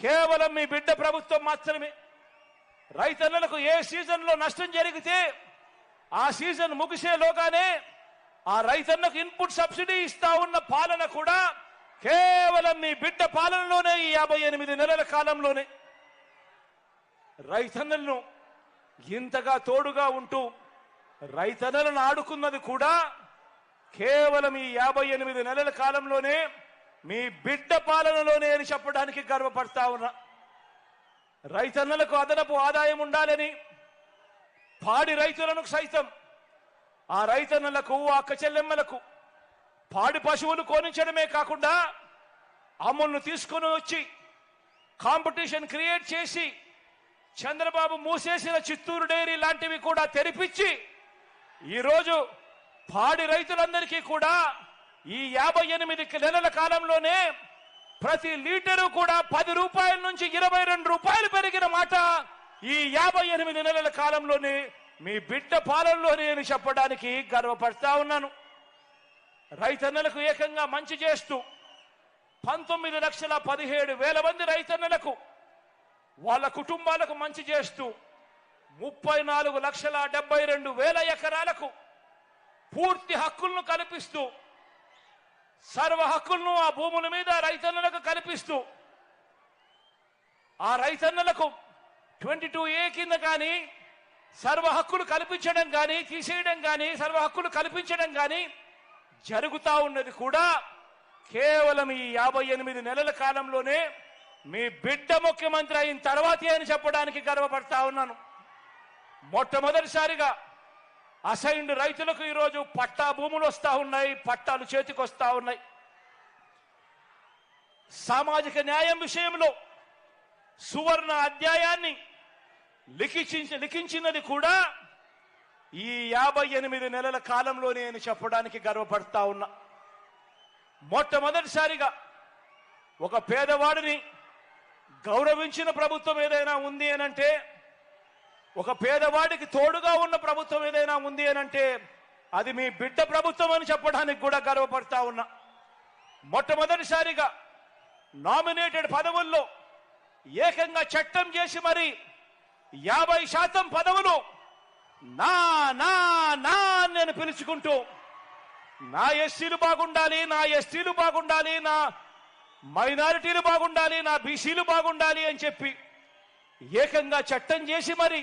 కేవలం మీ బిడ్డ ప్రభుత్వం మాత్రమే. రైతన్నలకు ఏ సీజన్లో నష్టం జరిగితే ఆ సీజన్ ముగిసేలోగానే ఆ రైతన్నకు ఇన్పుట్ సబ్సిడీ ఇస్తా ఉన్న పాలన కూడా కేవలం మీ బిడ్డ పాలనలోనే, ఈ 58 నెలల కాలంలోనే. రైతన్నలను ఇంతగా తోడుగా ఉంటూ రైతన్నలను ఆడుకున్నది కూడా కేవలం ఈ 58 నెలల కాలంలోనే, మీ బిడ్డ పాలనలోనే అని చెప్పడానికి గర్వపడతా ఉన్నా. రైతన్నలకు అదనపు ఆదాయం ఉండాలని పాడి రైతులను సైతం, ఆ రైతన్నలకు, అక్క చెల్లెమ్మలకు పాడి పశువులు కొనించడమే కాకుండా అమ్ములను తీసుకొని వచ్చి కాంపిటీషన్ క్రియేట్ చేసి చంద్రబాబు మూసేసిన చిత్తూరు డైరీ లాంటివి కూడా తెరిపించి ఈరోజు పాడి రైతులందరికీ కూడా ఈ 58 నెలల కాలంలోనే ప్రతి లీటరు కూడా 10 రూపాయల నుంచి 22 రూపాయలు పెరిగిన మాట ఈ 58 నెలల కాలంలోనే మీ బిడ్డ పాలనలోనే అని చెప్పడానికి గర్వపడతా ఉన్నాను. రైతన్నలకు ఏకంగా మంచి చేస్తూ 19,17,000 మంది రైతన్నలకు, వాళ్ళ కుటుంబాలకు మంచి చేస్తూ 34,72,000 ఎకరాలకు పూర్తి హక్కులను కల్పిస్తూ, సర్వ హక్కులను ఆ భూముల మీద రైతన్నలకు కల్పిస్తూ, ఆ రైతన్నలకు 22A కింద కానీ సర్వ హక్కులు కల్పించడం కానీ, తీసేయడం కానీ, సర్వ హక్కులు కల్పించడం కానీ జరుగుతా ఉన్నది కూడా కేవలం ఈ 58 నెలల కాలంలోనే మీ బిడ్డ ముఖ్యమంత్రి అయిన తర్వాతే అని చెప్పడానికి గర్వపడతా ఉన్నాను. మొట్టమొదటిసారిగా అసైన్డ్ రైతులకు ఈరోజు పట్టా భూములు వస్తా ఉన్నాయి, పట్టాలు చేతికి వస్తా ఉన్నాయి. సామాజిక న్యాయం విషయంలో సువర్ణ అధ్యాయాన్ని లిఖించినది కూడా ఈ 58 నెలల కాలంలోనే అని చెప్పడానికి గర్వపడతా ఉన్నా. మొట్టమొదటిసారిగా ఒక పేదవాడిని గౌరవించిన ప్రభుత్వం ఏదైనా ఉంది అనంటే, ఒక పేదవాడికి తోడుగా ఉన్న ప్రభుత్వం ఏదైనా ఉంది అనంటే అది మీ బిడ్డ ప్రభుత్వం అని చెప్పడానికి కూడా గర్వపడతా ఉన్నా. మొట్టమొదటిసారిగా నామినేటెడ్ పదవుల్లో ఏకంగా చట్టం చేసి మరి 50% పదవులు నా నా నా నేను పిలుచుకుంటూ, నా ఎస్సీలు బాగుండాలి, నా ఎస్టీలు బాగుండాలి, నా మైనారిటీలు బాగుండాలి, నా బీసీలు బాగుండాలి అని చెప్పి ఏకంగా చట్టం చేసి మరి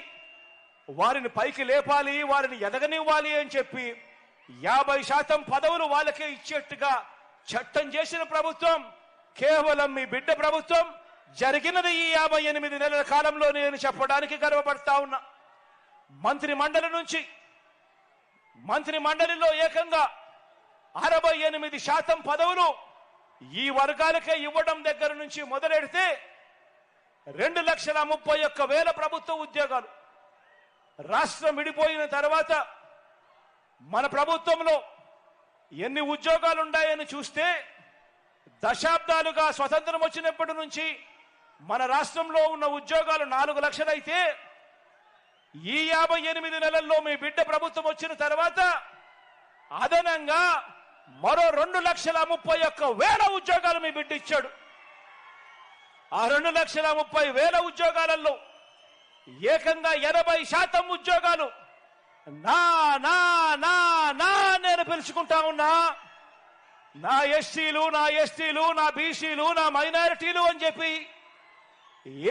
వారిని పైకి లేపాలి, వారిని ఎదగనివ్వాలి అని చెప్పి 50% పదవులు వాళ్ళకే ఇచ్చేట్టుగా చట్టం చేసిన ప్రభుత్వం కేవలం మీ బిడ్డ ప్రభుత్వం. జరిగినది ఈ 58 నెలల కాలంలో నేను చెప్పడానికి గర్వపడతా ఉన్నా. మంత్రి మండలిలో ఏకంగా 68% పదవులు ఈ వర్గాలకే ఇవ్వడం దగ్గర నుంచి మొదలెడితే 2,31,000 ప్రభుత్వ ఉద్యోగాలు. రాష్ట్రం విడిపోయిన తర్వాత మన ప్రభుత్వంలో ఎన్ని ఉద్యోగాలు ఉన్నాయని చూస్తే, దశాబ్దాలుగా స్వతంత్రం వచ్చినప్పటి నుంచి మన రాష్ట్రంలో ఉన్న ఉద్యోగాలు 4 లక్షలు అయితే, ఈ 58 నెలల్లో మీ బిడ్డ ప్రభుత్వం వచ్చిన తర్వాత అదనంగా మరో 2,31,000 ఉద్యోగాలు మీ బిడ్డ ఇచ్చాడు. ఆ 2,30,000 ఉద్యోగాలలో ఏకంగా 80% ఉద్యోగాలు నా నా నా నా నేను పిలుచుకుంటా ఉన్నా. నా ఎస్సీలు, నా ఎస్టీలు, నా బీసీలు, నా మైనారిటీలు అని చెప్పి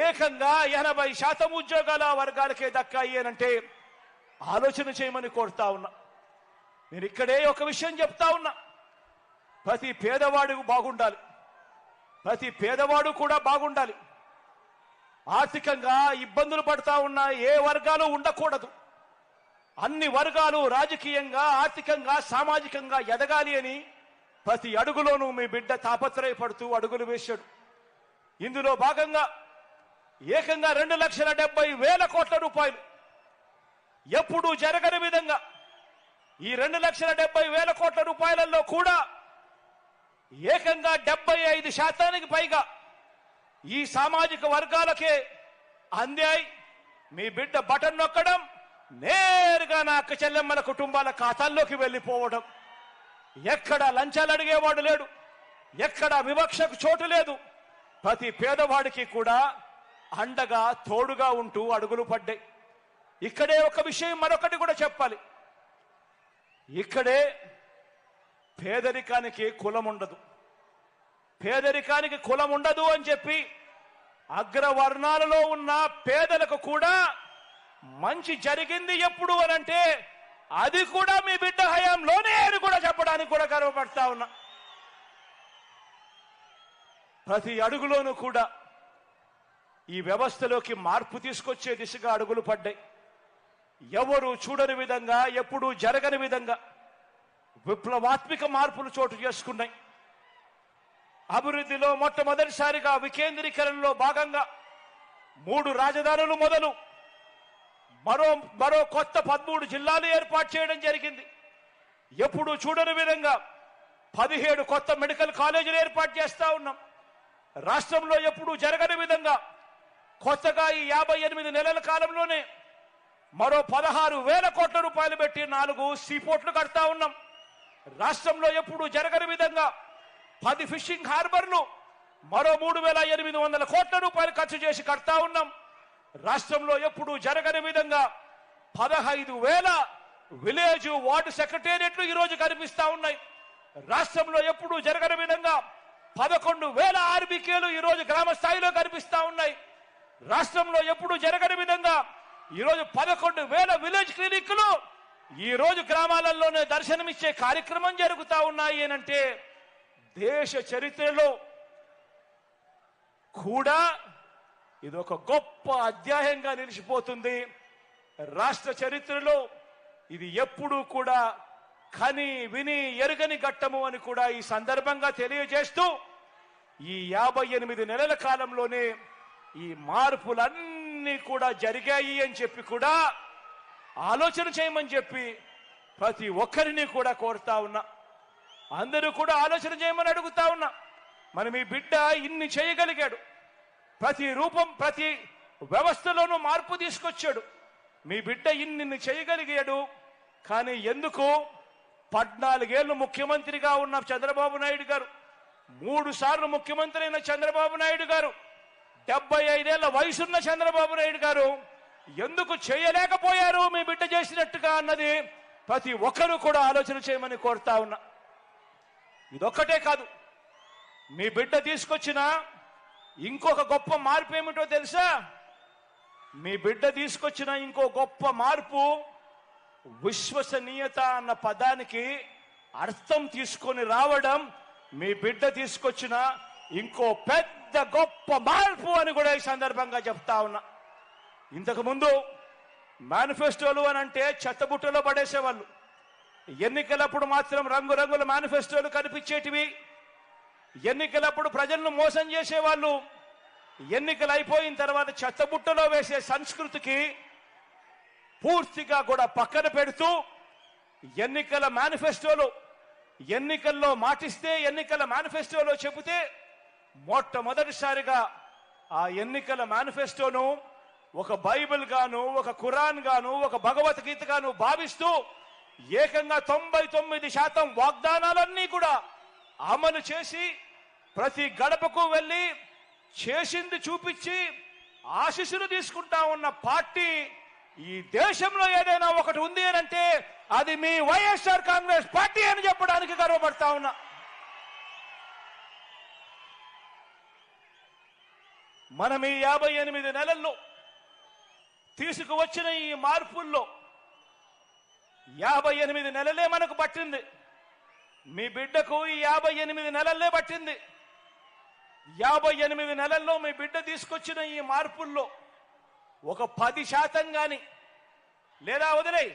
ఏకంగా 80% ఉద్యోగాలు ఆ వర్గాలకే దక్కాయి అనంటే ఆలోచన చేయమని కోరుతా ఉన్నా. నేను ఇక్కడే ఒక విషయం చెప్తా ఉన్నా. ప్రతి పేదవాడు బాగుండాలి, ప్రతి పేదవాడు కూడా బాగుండాలి. ఆర్థికంగా ఇబ్బందులు పడతా ఉన్న ఏ వర్గాలు ఉండకూడదు. అన్ని వర్గాలు రాజకీయంగా, ఆర్థికంగా, సామాజికంగా ఎదగాలి అని ప్రతి అడుగులోనూ మీ బిడ్డ తాపత్రయపడుతూ అడుగులు వేశాడు. ఇందులో భాగంగా ఏకంగా 2,70,000 కోట్ల రూపాయలు ఎప్పుడూ జరగని విధంగా ఈ 2,70,000 కోట్ల రూపాయలలో కూడా ఏకంగా 75% పైగా ఈ సామాజిక వర్గాలకే అందాయి. మీ బిడ్డ బటన్ నొక్కడం, నేరుగా నా అక్క చెల్లెమ్మల కుటుంబాల ఖాతాల్లోకి వెళ్ళిపోవడం. ఎక్కడ లంచాలు అడిగేవాడు లేడు, ఎక్కడ వివక్షకు చోటు లేదు. ప్రతి పేదవాడికి కూడా అండగా తోడుగా ఉంటూ అడుగులు పడ్డాయి. ఇక్కడే ఒక విషయం మరొకటి కూడా చెప్పాలి. ఇక్కడే పేదరికానికి కులం ఉండదు. పేదరికానికి కులం ఉండదు అని చెప్పి అగ్రవర్ణాలలో ఉన్న పేదలకు కూడా మంచి జరిగింది ఎప్పుడు అనంటే అది కూడా మీ బిడ్డ హయాంలోనే అని కూడా చెప్పడానికి కూడా గర్వపడతా ఉన్నా. ప్రతి అడుగులోనూ కూడా ఈ వ్యవస్థలోకి మార్పు తీసుకొచ్చే దిశగా అడుగులు పడ్డాయి. ఎవరు చూడని విధంగా, ఎప్పుడూ జరగని విధంగా విప్లవాత్మక మార్పులు చోటు చేసుకున్నాయి. అభివృద్ధిలో మొట్టమొదటిసారిగా వికేంద్రీకరణలో భాగంగా 3 రాజధానులు మొదలు మరో కొత్త 13 జిల్లాలు ఏర్పాటు చేయడం జరిగింది. ఎప్పుడు చూడని విధంగా 17 కొత్త మెడికల్ కాలేజీలు ఏర్పాటు చేస్తా ఉన్నాం. రాష్ట్రంలో ఎప్పుడు జరగని విధంగా కొత్తగా ఈ 58 నెలల కాలంలోనే మరో 16,000 కోట్ల రూపాయలు పెట్టి 4 సీపోర్ట్లు కడతా ఉన్నాం. రాష్ట్రంలో ఎప్పుడు జరగని విధంగా 10 ఫిషింగ్ హార్బర్లు మరో 3,800 కోట్ల రూపాయలు ఖర్చు చేసి కడతా ఉన్నాం. రాష్ట్రంలో ఎప్పుడు జరగని విధంగా 15,000 విలేజ్ వార్డు సెక్రటేరియట్లు ఈరోజు కనిపిస్తా ఉన్నాయి. రాష్ట్రంలో ఎప్పుడు జరగని విధంగా 11,000 ఆర్బీకేలు ఈరోజు గ్రామ స్థాయిలో కనిపిస్తా ఉన్నాయి. రాష్ట్రంలో ఎప్పుడు జరగని విధంగా ఈరోజు 11,000 విలేజ్ క్లినిక్లు ఈరోజు గ్రామాలలోనే దర్శనమిచ్చే కార్యక్రమం జరుగుతా ఉన్నాయి అంటే దేశ చరిత్రలో కూడా ఇది ఒక గొప్ప అధ్యాయంగా నిలిచిపోతుంది. రాష్ట్ర చరిత్రలో ఇది ఎప్పుడూ కూడా కని విని ఎరుగని ఘట్టము అని కూడా ఈ సందర్భంగా తెలియజేస్తూ ఈ 58 నెలల కాలంలోనే ఈ మార్పులన్నీ కూడా జరిగాయి అని చెప్పి కూడా ఆలోచన చేయమని చెప్పి ప్రతి ఒక్కరిని కూడా కోరుతా ఉన్నా. అందరూ కూడా ఆలోచన చేయమని అడుగుతా ఉన్నా. మరి మీ బిడ్డ ఇన్ని చేయగలిగాడు, ప్రతి రూపం ప్రతి వ్యవస్థలోనూ మార్పు తీసుకొచ్చాడు. మీ బిడ్డ ఇన్ని చేయగలిగాడు. కానీ ఎందుకు 14 ఏళ్ళు ముఖ్యమంత్రిగా ఉన్న చంద్రబాబు నాయుడు గారు, 3 సార్లు ముఖ్యమంత్రి అయిన చంద్రబాబు నాయుడు గారు, 75 ఏళ్ల వయసున్న చంద్రబాబు నాయుడు గారు ఎందుకు చేయలేకపోయారు మీ బిడ్డ చేసినట్టుగా అన్నది ప్రతి ఒక్కరూ కూడా ఆలోచన చేయమని కోరుతా ఉన్నా. ఇదొక్కటే కాదు, మీ బిడ్డ తీసుకొచ్చిన ఇంకొక గొప్ప మార్పు ఏమిటో తెలుసా? మీ బిడ్డ తీసుకొచ్చిన ఇంకో గొప్ప మార్పు విశ్వసనీయత అన్న పదానికి అర్థం తీసుకొని రావడం మీ బిడ్డ తీసుకొచ్చిన ఇంకో పెద్ద గొప్ప మార్పు అని కూడా ఈ సందర్భంగా చెప్తా ఉన్నా. ఇంతకుముందు మేనిఫెస్టోలు అని అంటే చెత్తబుట్టలో పడేసేవాళ్ళు. ఎన్నికలప్పుడు మాత్రం రంగురంగుల మేనిఫెస్టోలు కనిపించేటివి. ఎన్నికలప్పుడు ప్రజలను మోసం చేసేవాళ్ళు. ఎన్నికలు అయిపోయిన తర్వాత చెత్తబుట్టలో వేసే సంస్కృతికి పూర్తిగా కూడా పక్కన పెడుతూ ఎన్నికల మేనిఫెస్టోలు, ఎన్నికల్లో మాటిస్తే ఎన్నికల మేనిఫెస్టోలో చెబితే మొట్టమొదటిసారిగా ఆ ఎన్నికల మేనిఫెస్టోను ఒక బైబిల్ గాను, ఒక ఖురాన్ గాను, ఒక భగవద్గీత గాను భావిస్తూ ఏకంగా 99% వాగ్దానాలన్నీ కూడా అమలు చేసి ప్రతి గడపకు వెళ్ళి చేసింది చూపించి ఆశీస్సులు తీసుకుంటా ఉన్న పార్టీ ఈ దేశంలో ఏదైనా ఒకటి ఉంది అని అంటే అది మీ వైఎస్ఆర్ కాంగ్రెస్ పార్టీ అని చెప్పడానికి గర్వపడతా ఉన్నా. మనం ఈ 58 నెలల్లో తీసుకువచ్చిన ఈ మార్పుల్లో 58 నెలలే మనకు పట్టింది. మీ బిడ్డకు ఈ 58 నెలలే పట్టింది. 58 నెలల్లో మీ బిడ్డ తీసుకొచ్చిన ఈ మార్పుల్లో ఒక 10% గాని లేదా వదిలే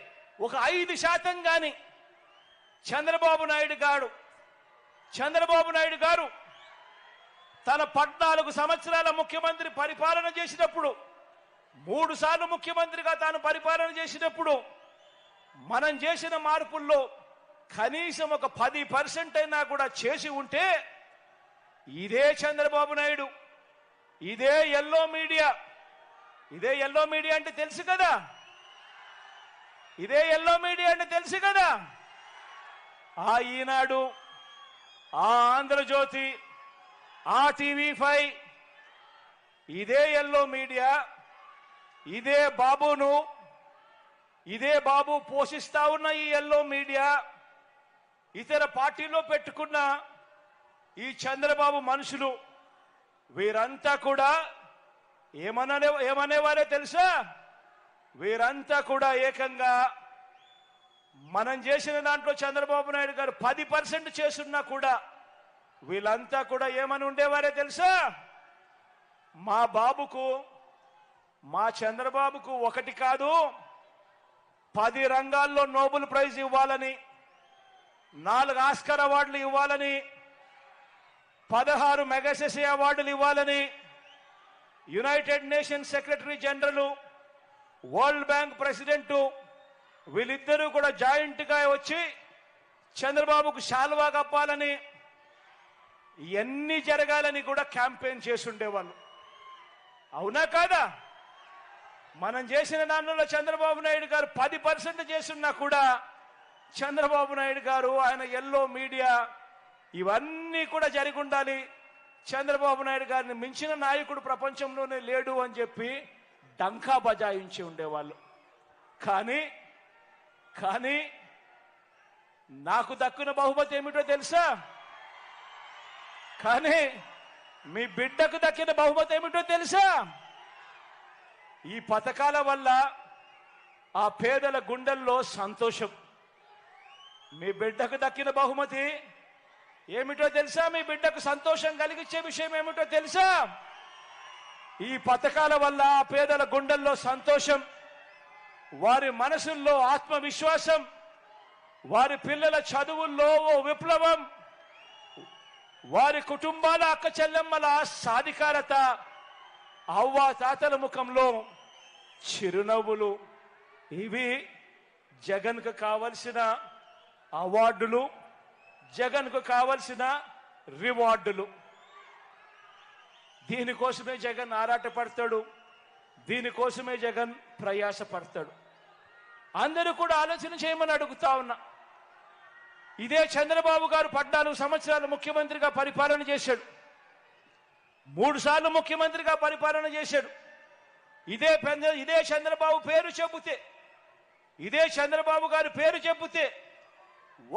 ఒక 5% గాని చంద్రబాబు నాయుడు గారు తన 14 సంవత్సరాల ముఖ్యమంత్రి పరిపాలన చేసినప్పుడు, 3 సార్లు ముఖ్యమంత్రిగా తాను పరిపాలన చేసినప్పుడు మనం చేసిన మార్పుల్లో కనీసం ఒక 10% అయినా కూడా చేసి ఉంటే ఇదే చంద్రబాబు నాయుడు, ఇదే ఎల్లో మీడియా అంటే తెలుసు కదా, ఇదే ఎల్లో మీడియా అంటే తెలుసు కదా, ఆ ఈనాడు, ఆ ఆంధ్రజ్యోతి, ఆ టీవీ5, ఇదే ఎల్లో మీడియా, ఇదే బాబును, ఇదే బాబు పోషిస్తా ఉన్న ఈ ఎల్లో మీడియా, ఇతర పార్టీలో పెట్టుకున్న ఈ చంద్రబాబు మనుషులు, వీరంతా కూడా ఏమనేవారే తెలుసా? వీరంతా కూడా ఏకంగా మనం చేసిన దాంట్లో చంద్రబాబు నాయుడు గారు 10% చేస్తున్నా కూడా వీళ్ళంతా కూడా ఏమని ఉండేవారే తెలుసా? మా బాబుకు, మా చంద్రబాబుకు ఒకటి కాదు 10 రంగాల్లో నోబెల్ ప్రైజ్ ఇవ్వాలని, 4 ఆస్కర్ అవార్డులు ఇవ్వాలని, 16 మెగాసెసే అవార్డులు ఇవ్వాలని United nations secretary general, world bank president వీళ్ళిద్దరూ కూడా జాయింట్ గా వచ్చి చంద్రబాబుకు శాల్వా కప్పాలని, ఇవన్నీ జరగాలని కూడా క్యాంపెయిన్ చేస్తుండేవాళ్ళు. అవునా కాదా? మనం చేసిన దానిలో చంద్రబాబు నాయుడు గారు 10% చేస్తున్నా కూడా చంద్రబాబు నాయుడు గారు, ఆయన ఎల్లో మీడియా, ఇవన్నీ కూడా జరిగి ఉండాలి. చంద్రబాబు నాయుడు గారిని మించిన నాయకుడు ప్రపంచంలోనే లేడు అని చెప్పి డంకా బజాయించి ఉండేవాళ్ళు. కానీ నాకు దక్కున బహుమతి ఏమిటో తెలుసా? కానీ మీ బిడ్డకు దక్కిన బహుమతి ఏమిటో తెలుసా? ఈ పథకాల వల్ల ఆ పేదల గుండెల్లో సంతోషం. మీ బిడ్డకు దక్కిన బహుమతి ఏమిటో తెలుసా? మీ బిడ్డకు సంతోషం కలిగించే విషయం ఏమిటో తెలుసా? ఈ పథకాల వల్ల ఆ పేదల గుండెల్లో సంతోషం, వారి మనసుల్లో ఆత్మవిశ్వాసం, వారి పిల్లల చదువుల్లో ఓ విప్లవం, వారి కుటుంబాల అక్క చెల్లెమ్మల సాధికారత, అవ్వా తాతల ముఖంలో చిరునవ్వులు. ఇవి జగన్కు కావలసిన అవార్డులు, జగన్కు కావలసిన రివార్డులు. దీనికోసమే జగన్ ఆరాటపడతాడు, దీనికోసమే జగన్ ప్రయాసపడతాడు. అందరూ కూడా ఆలోచన చేయమని అడుగుతా ఉన్నా. ఇదే చంద్రబాబు గారు 14 సంవత్సరాలు ముఖ్యమంత్రిగా పరిపాలన చేశాడు, 3 సార్లు ముఖ్యమంత్రిగా పరిపాలన చేశాడు. ఇదే చంద్రబాబు పేరు చెబితే, ఇదే చంద్రబాబు గారి పేరు చెబితే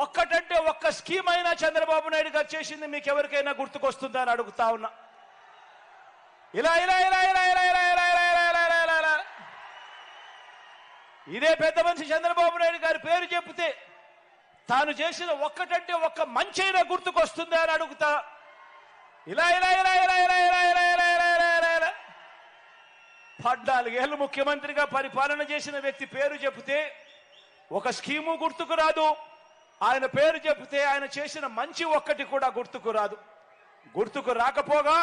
ఒక్కటంటే ఒక్క స్కీమ్ అయినా చంద్రబాబు నాయుడు గారు చేసింది మీకు ఎవరికైనా గుర్తుకొస్తుందా అని అడుగుతా ఉన్నా. ఇలా ఇలా ఇలా ఇలా ఇలా ఇలా ఇలా ఇలా ఇలా ఇలా ఇలా ఇదే పెద్ద మనిషి చంద్రబాబు నాయుడు గారి పేరు చెబితే తాను చేసిన ఒక్కటంటే ఒక్క మంచైనా గుర్తుకొస్తుందా అని అడుగుతా. ఇలా ఇలా ఇలా ఇలా ఇలా ఇలా ఇలా ఇలా ఇలా ఇలా ఇలా ఇలా 14 ఏళ్ళు ముఖ్యమంత్రిగా పరిపాలన చేసిన వ్యక్తి పేరు చెబితే ఒక స్కీము గుర్తుకు రాదు. ఆయన పేరు చెబితే ఆయన చేసిన మంచి ఒక్కటి కూడా గుర్తుకు రాదు. గుర్తుకు రాకపోగా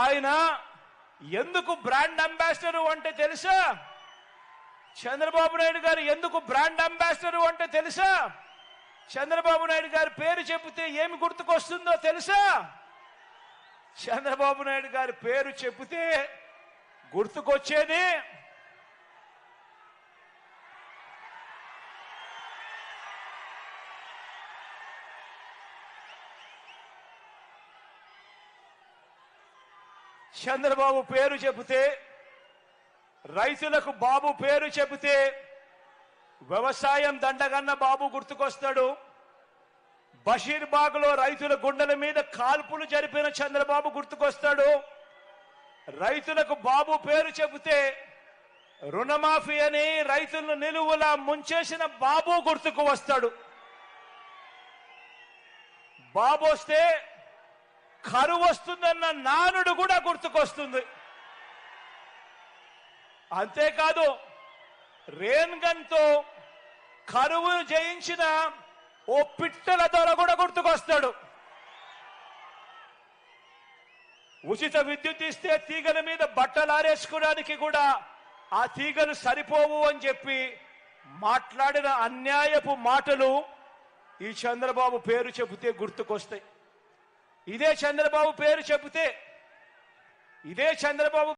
ఆయన ఎందుకు బ్రాండ్ అంబాసిడర్ అంటే తెలుసా? చంద్రబాబు నాయుడు గారు ఎందుకు బ్రాండ్ అంబాసిడర్ అంటే తెలుసా? చంద్రబాబు నాయుడు గారి పేరు చెబితే ఏమి గుర్తుకొస్తుందో తెలుసా? చంద్రబాబు నాయుడు గారి పేరు చెబితే గుర్తుకొచ్చేది చంద్రబాబు పేరు చెబితే, రైతులకు బాబు పేరు చెబితే వ్యవసాయం దండగన్న బాబు గుర్తుకొస్తాడు. బషీర్బాగ్ లో రైతుల గుండెల మీద కాల్పులు జరిపిన చంద్రబాబు గుర్తుకొస్తాడు. రైతులకు బాబు పేరు చెబితే రుణమాఫీ అని రైతులను నిలువులా ముంచేసిన బాబు గుర్తుకు వస్తాడు. బాబు వస్తే కరువు వస్తుందన్న నానుడు కూడా గుర్తుకొస్తుంది. అంతేకాదు రెయిన్ గన్ తో కరువును జయించిన ఓ పిట్టల దొర కూడా గుర్తుకొస్తాడు. ఉచిత విద్యుత్ ఇస్తే తీగల మీద బట్టలు ఆరేసుకోవడానికి కూడా ఆ తీగలు సరిపోవు అని చెప్పి మాట్లాడిన అన్యాయపు మాటలు ఈ చంద్రబాబు పేరు చెబితే గుర్తుకొస్తాయి. ఇదే చంద్రబాబు పేరు చెబితే, ఇదే చంద్రబాబు